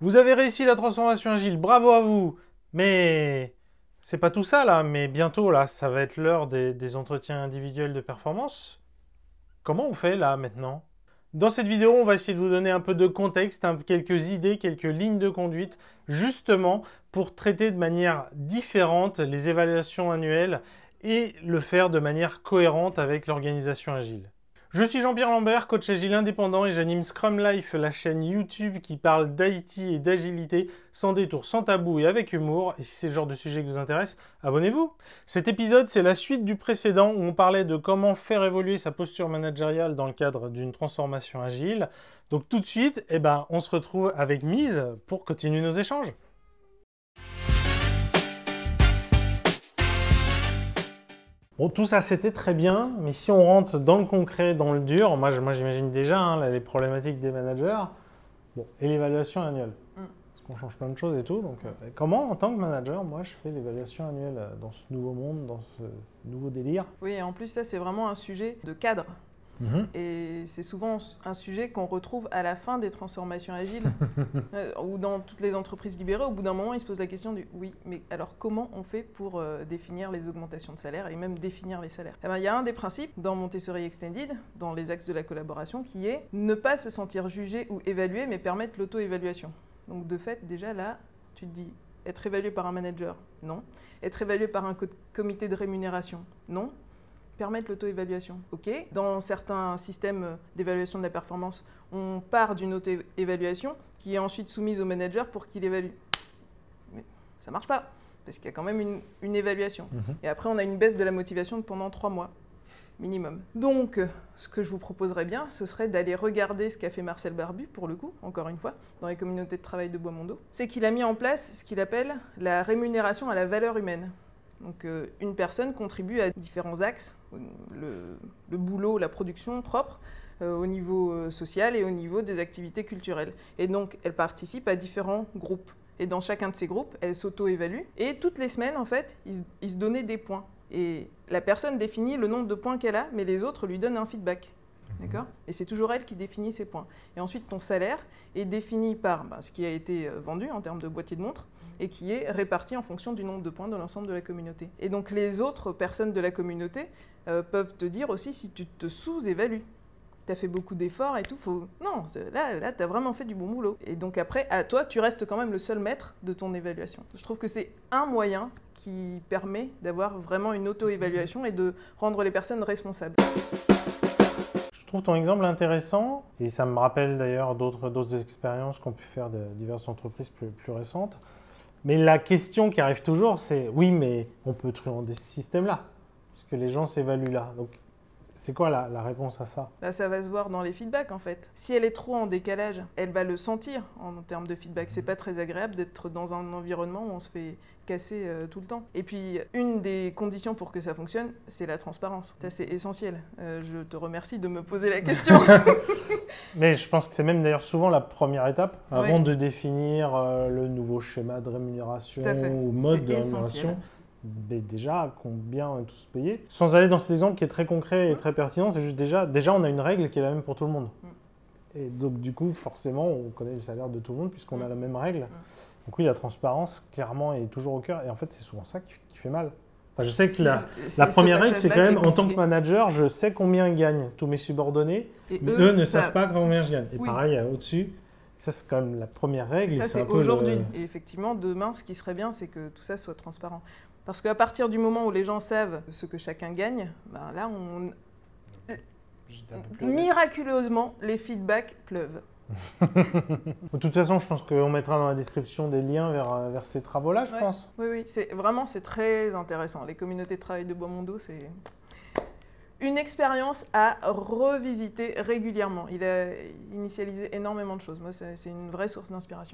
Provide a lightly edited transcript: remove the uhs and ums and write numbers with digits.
Vous avez réussi la transformation agile, bravo à vous. Mais c'est pas tout ça là, mais bientôt là, ça va être l'heure des entretiens individuels de performance. Comment on fait là maintenant? Dans cette vidéo, on va essayer de vous donner un peu de contexte, quelques idées, quelques lignes de conduite, justement pour traiter de manière différente les évaluations annuelles et le faire de manière cohérente avec l'organisation agile. Je suis Jean-Pierre Lambert, coach agile indépendant et j'anime Scrum Life, la chaîne YouTube qui parle d'IT et d'agilité sans détour, sans tabou et avec humour. Et si c'est le genre de sujet qui vous intéresse, abonnez-vous. Cet épisode, c'est la suite du précédent où on parlait de comment faire évoluer sa posture managériale dans le cadre d'une transformation agile. Donc tout de suite, on se retrouve avec Mise pour continuer nos échanges. Bon, tout ça, c'était très bien, mais si on rentre dans le concret, dans le dur, moi j'imagine déjà les problématiques des managers. Bon, et l'évaluation annuelle. Parce qu'on change plein de choses et tout. Donc, comment, en tant que manager, moi, je fais l'évaluation annuelle dans ce nouveau monde, dans ce nouveau délire? Oui, et en plus, ça, c'est vraiment un sujet de cadre. Et c'est souvent un sujet qu'on retrouve à la fin des transformations agiles ou dans toutes les entreprises libérées. Au bout d'un moment, ils se posent la question du oui, mais alors comment on fait pour définir les augmentations de salaire et même définir les salaires? Il y a un des principes dans Montessori Extended, dans les axes de la collaboration, qui est ne pas se sentir jugé ou évalué, mais permettre l'auto-évaluation. Donc de fait, déjà là, tu te dis être évalué par un manager, non. Être évalué par un comité de rémunération, non. Permettre l'auto-évaluation. Ok. Dans certains systèmes d'évaluation de la performance, on part d'une auto-évaluation qui est ensuite soumise au manager pour qu'il évalue. Mais ça ne marche pas, parce qu'il y a quand même une évaluation. Et après, on a une baisse de la motivation pendant 3 mois, minimum. Donc, ce que je vous proposerais bien, ce serait d'aller regarder ce qu'a fait Marcel Barbu, pour le coup, encore une fois, dans les communautés de travail de Bois-Mondo. C'est qu'il a mis en place ce qu'il appelle la rémunération à la valeur humaine. Donc une personne contribue à différents axes, le boulot, la production propre, au niveau social et au niveau des activités culturelles. Et donc elle participe à différents groupes. Et dans chacun de ces groupes, elle s'auto-évalue. Et toutes les semaines, en fait, ils se donnaient des points. Et la personne définit le nombre de points qu'elle a, mais les autres lui donnent un feedback. D'accord ? Et c'est toujours elle qui définit ses points. Et ensuite, ton salaire est défini par ce qui a été vendu en termes de boîtier de montre, et qui est réparti en fonction du nombre de points de l'ensemble de la communauté. Et donc les autres personnes de la communauté peuvent te dire aussi si tu te sous-évalues. Tu as fait beaucoup d'efforts et tout, non, là tu as vraiment fait du bon boulot. Et donc après, à toi, tu restes quand même le seul maître de ton évaluation. Je trouve que c'est un moyen qui permet d'avoir vraiment une auto-évaluation et de rendre les personnes responsables. Je trouve ton exemple intéressant, et ça me rappelle d'ailleurs d'autres expériences qu'ont pu faire de diverses entreprises plus récentes. Mais la question qui arrive toujours, c'est oui, mais on peut truander ce système-là, puisque les gens s'évaluent là. Donc, c'est quoi la réponse à ça? Ça va se voir dans les feedbacks en fait. Si elle est trop en décalage, elle va le sentir en termes de feedback. C'est pas très agréable d'être dans un environnement où on se fait casser tout le temps. Et puis, une des conditions pour que ça fonctionne, c'est la transparence. Ça, c'est essentiel. Je te remercie de me poser la question. Mais je pense que c'est même d'ailleurs souvent la première étape, avant de définir le nouveau schéma de rémunération ou mode de rémunération. Mais déjà, combien on est tous payés? Sans aller dans cet exemple qui est très concret et très pertinent, c'est juste déjà on a une règle qui est la même pour tout le monde. Et donc du coup, forcément, on connaît le salaire de tout le monde puisqu'on a la même règle. Donc oui, la transparence, clairement, est toujours au cœur. Et en fait, c'est souvent ça qui fait mal. Enfin, je sais que la première règle, c'est quand même, en tant que manager, je sais combien gagnent tous mes subordonnés, mais eux ne savent pas combien je gagne. Et pareil, au-dessus, ça c'est quand même la première règle. Ça, c'est aujourd'hui. Et effectivement, demain, ce qui serait bien, c'est que tout ça soit transparent. Parce qu'à partir du moment où les gens savent ce que chacun gagne, là, miraculeusement, les feedbacks pleuvent. De toute façon, je pense qu'on mettra dans la description des liens vers ces travaux-là, je pense. Oui, c'est très intéressant. Les communautés de travail de Bois-Mondo, c'est une expérience à revisiter régulièrement. Il a initialisé énormément de choses. Moi, c'est une vraie source d'inspiration.